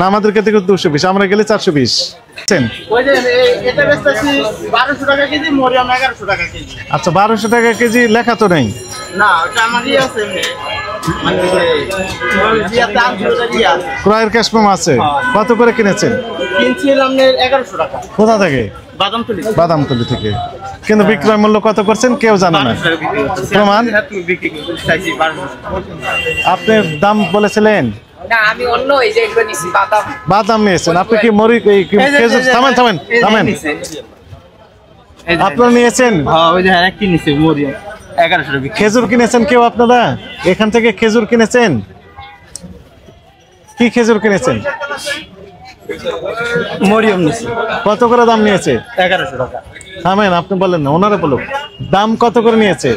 না আমাদেরকে থেকে 220, আমরা গেলে 420। আচ্ছা 1200 টাকা কেজি লেখা তো নেই। ক্রয়ের ক্যাশ মেমো আছে। কত করে কিনেছেন? কিনছিলাম 1100 টাকা। কোথা থেকে? বাদামতলী থেকে। কিন্তু বিক্রয় মূল্য কত করছেন কেউ জানে না। প্রমাণ? আপনি দাম বলেছিলেন? না আমি অন্য এই যে এগুলো নিছি বাদাম নিয়েছেন। আপনি কি খেজুর? থামেন। আপনারা নিয়েছেন? হ্যাঁ ওই যে আরেকটি নিছে মরিয়ম 1100 টাকা। খেজুর কিনেছেন কেউ আপনারা? এখান থেকে খেজুর কিনেছেন? কি খেজুর কিনেছেন? মরিয়ম নিছে। কত করে দাম নিয়েছে? 1100 টাকা। থামেন, আপনি বলেন না, ওনারা বলুক। দাম কত করে নিয়েছে?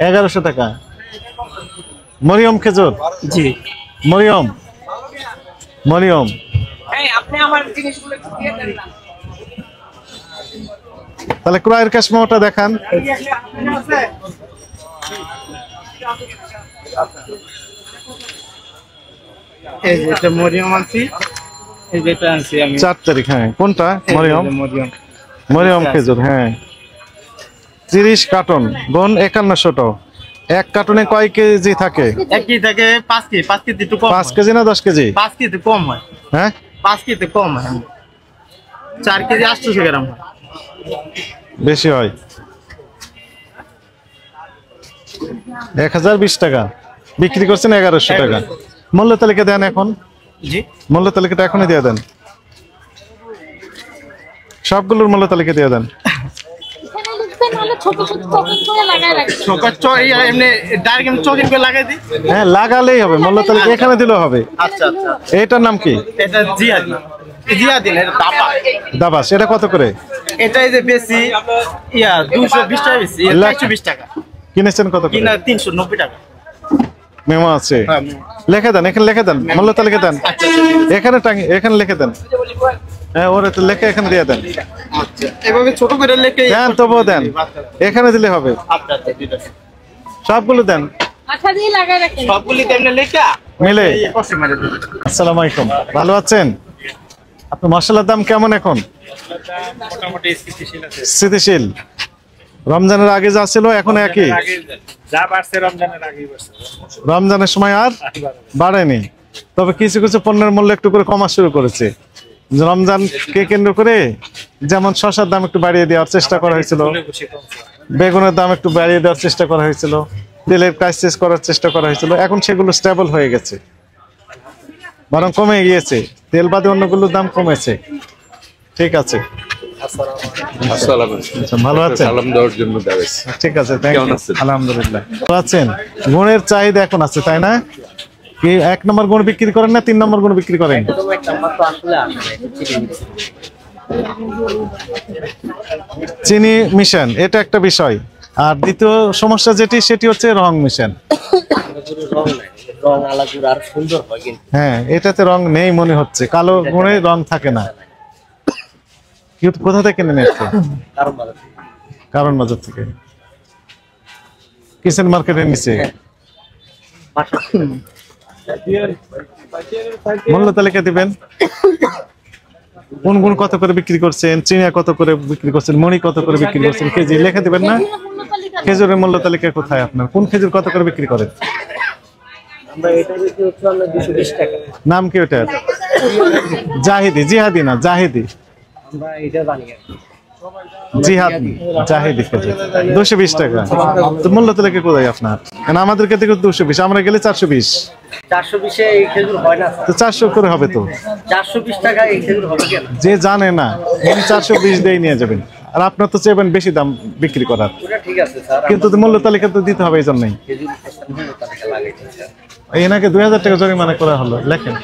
1100 টাকা। মরিয়ম খেজুর? জি মরিয়ম। এই আপনি আমার জিনিসগুলো দিয়ে দেন না। তাহলে ক্রয়ের ক্যাশ মেমোটা দেখান। এই যে এটা মরিয়ম আনছি, এই যেটা আনছি আমি 4 তারিখ। হ্যাঁ কোনটা? মরিয়ম খেজুর। হ্যাঁ 30 কার্টন গুণ 5100। এক কার্টনে কয় কেজি থাকে? 1 কেজি থাকে 5 কেজি। 5 কেজি একটু কম। 5 কেজি না 10 কেজি? 5 কেজি কম হয়। হ্যাঁ 5 কেজি কম হয়। 4 কেজি 800 গ্রাম হয়। বেশি হয়। 1020 টাকা বিক্রি করছেন 1100 টাকা। মূল্য তালিকা দেন এখন। জি মূল্য তালিকাটা এখনই দিয়ে দেন। সবগুলোর মূল্য তালিকা দিয়ে দেন। হ্যাঁ লাগালেই হবে, মূল্য তালিকা এখানে দিলেও হবে। আচ্ছা এটার নাম কি? এটা জিয়াদিন দাবাস। এটা কত করে? এটা এই যে বেশি 220 টাকা বেশি, 120 টাকা কিনেছেন কত করে? কিনা 390 টাকা। মেমো আছে, লিখে দেন। এখানে লিখে দেন, মূল্য তালিকা দেন। এখানে লিখে দেন। হ্যাঁ ওরা তো লেখে এখানে দিয়ে দেন। আচ্ছা এভাবে ছোট করে লিখে দেন, তবুও দেন, এখানে দিলে হবে। আচ্ছা ঠিক আছে। সবগুলো দেন, আঠা দিয়ে লাগায় রাখেন। সবগুলি তেমনি লেখা মিলে। আসসালামু আলাইকুম, ভালো আছেন? আপনার মশলার দাম কেমন এখন? মোটামুটি স্থিতিশীল। রমজানের আগে যা ছিল এখন একই? যা বাড়ছে রমজানের আগেই বাড়ছে। রমজানের সময় আর বাড়েনি, তবে কিছু কিছু পণ্যের মূল্য একটু করে কমা শুরু করেছে। রমজানকে কেন্দ্র করে যেমন শসার দাম একটু বাড়িয়ে দেওয়ার চেষ্টা করা হয়েছিল, বেগুনের দাম একটু বাড়িয়ে দেওয়ার চেষ্টা করা হয়েছিল, তেলের প্রাইস করার চেষ্টা করা হয়েছিল। এখন সেগুলো স্টেবল হয়ে গেছে, বরং কমে গিয়েছে। তেল বাদে অন্যগুলোর দাম কমেছে। ঠিক আছে, ভালো আছেন? ঠিক আছে, আলহামদুলিল্লাহ। ভালো আছেন? গুণের চাহিদা এখন আছে, তাই না? কি 1 নম্বর গুণ বিক্রি করেন না 3 নম্বর গুণ বিক্রি করেন? চিনি মিশন, এটা একটা বিষয়। আর দ্বিতীয় সমস্যা সেটি হচ্ছে রং মিশন। হ্যাঁ এটাতে রং নেই মনে হচ্ছে, কালো গুণে রং থাকে না। কোথা থেকে কিনে নিচ্ছে? কারণ বাজার থেকে। কিচেন মার্কেটের নিচে। মূল্য তালিকা দিবেন। কোন গুণ কত করে বিক্রি করছেন, চিনিয়া কত করে বিক্রি করছেন, মণি কত করে বিক্রি করছেন, কেজি লেখা দিবেন না? খেজুরের মূল্য তালিকা কোথায় আপনার? কোন খেজুর কত করে বিক্রি করেন? নাম কি ওটা? জাহিদি, জিহাদি না জাহিদি। জাহিদি খেজুর 220 টাকা। তো মূল্য তালিকা কোথায় আপনার? আমাদেরকে থেকে 220, আমরা গেলে 420। 420 এই খেজুর হয় না তো 400 করে হবে তো। 420 টাকা এই খেজুর হবে কেন? যে জানে না 420 দিয়ে নিয়ে যাবেন। আর আপনার তো চাইবেন বেশি দাম বিক্রি করার। ওটা ঠিক আছে স্যার, কিন্তু মূল্য তালিকা তো দিতে হবে, এই জন্যই এনাকে 2000 টাকা জরিমানা করা হলো। লেখেন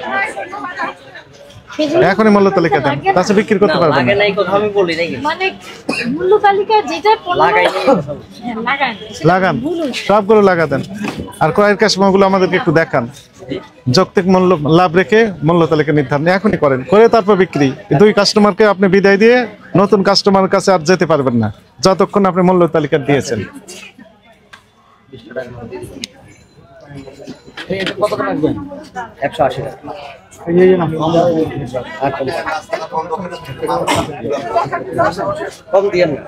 এখনই মূল্য তালিকা দেন, তাছাড়া বিক্রি করতে পারবেন না। মানে মূল্য তালিকা যেটা লাগান, সবগুলো লাগা দেন। আর ক্রয়ের ক্যাশ মেমোগুলো আমাদেরকে একটু দেখান। যৌক্তিক মূল্য লাভ রেখে মূল্য তালিকা নির্ধারণ এখনই করেন, করে তারপর বিক্রি। 2 কাস্টমারকে আপনি বিদায় দিয়ে নতুন কাস্টমারের কাছে আর যেতে পারবেন না যতক্ষণ আপনি মূল্য তালিকা দিয়েছেন। কত টাকা লাগবে? 180 টাকা। কম দিয়েন না,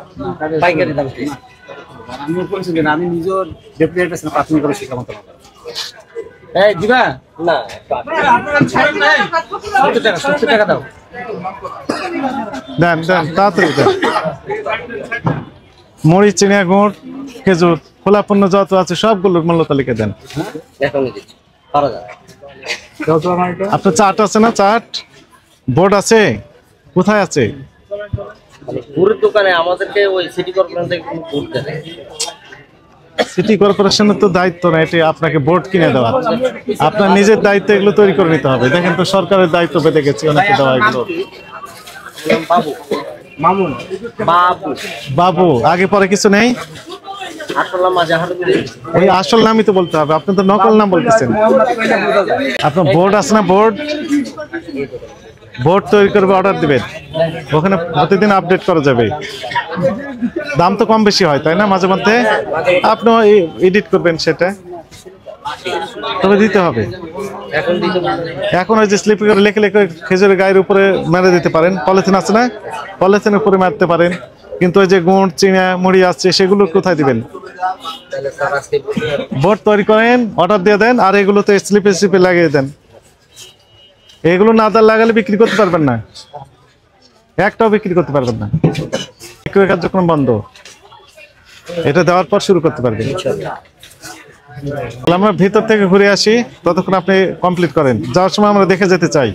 পাইকারি দাম কি? আমি বলছি যে আমি নিজের ডেপুটি আছে না প্রাথমিক করে শিক্ষা মতো। এই দিবা না 70 টাকা দাও। দেন দেন তাড়াতাড়ি দেন। মুড়ি, চিনিয়া গুড়, খেজুর, খোলা পণ্য যত আছে সবগুলোর মূল্য তালিকা দেন। এখনই দিচ্ছি, পারা যায়। আপনার চাট আছে না? চাট বোর্ড আছে? কোথায় আছে? মানে গুড়ের দোকানে আমাদেরকে ওই সিটি কর্পোরেশন থেকে কোনো গুড় দেয় না। সিটি কর্পোরেশনের তো দায়িত্ব না এটি আপনাকে বোর্ড কিনে দেওয়া। আপনার নিজের দায়িত্ব এগুলো তৈরি করে নিতে হবে। দেখেন তো সরকারের দায়িত্ব পেতে গেছি অনেকে দেওয়া এগুলো। বাবু, মামুন, বাবু, বাবু, আগে পরে কিছু নেই? আসল নাম মাজাহারুদ্দিন। ওই আসল নামই তো বলতে হবে, আপনি তো নকল নাম বলতেছেন। আপনার বোর্ড আছে না? বোর্ড বোর্ড তৈরি করবে, অর্ডার দিবেন, ওখানে প্রতিদিন আপডেট করা যাবে। দাম তো কম বেশি হয় তাই না মাঝে মধ্যে? আপনি এডিট করবেন সেটা, তবে দিতে হবে। এখন দিতে বলতে এখন ওই যে স্লিপে করে লেখে লেখে খেজুরের গায়ের উপরে মেরে দিতে পারেন, পলিথিন আছে না, পলিথিনের উপরে মারতে পারেন, কিন্তু ওই যে গুড়, চিনা, মুড়ি আছে সেগুলো কোথায় দিবেন? তাহলে স্যার আজকে বোর্ড তৈরি করেন, অর্ডার দিয়ে দেন, আর এগুলোতে স্লিপে স্লিপে লাগিয়ে দেন। এগুলো না দাঁড় লাগালে বিক্রি করতে পারবেন না, একটাও বিক্রি করতে পারবেন না। বিক্রয় কার্যক্রম বন্ধ, এটা দেওয়ার পর শুরু করতে পারবেন। আমরা ভিতর থেকে ঘুরে আসি, ততক্ষণ আপনি কমপ্লিট করেন। যাওয়ার সময় আমরা দেখে যেতে চাই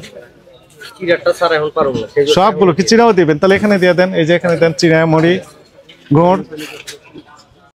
চিড়াটা স্যার এখন পারবো না। সবগুলো। কি চিড়াও দিবেন? তাহলে এখানে দিয়ে দেন, এই যে এখানে দেন চিড়া, মুড়ি, গুড়,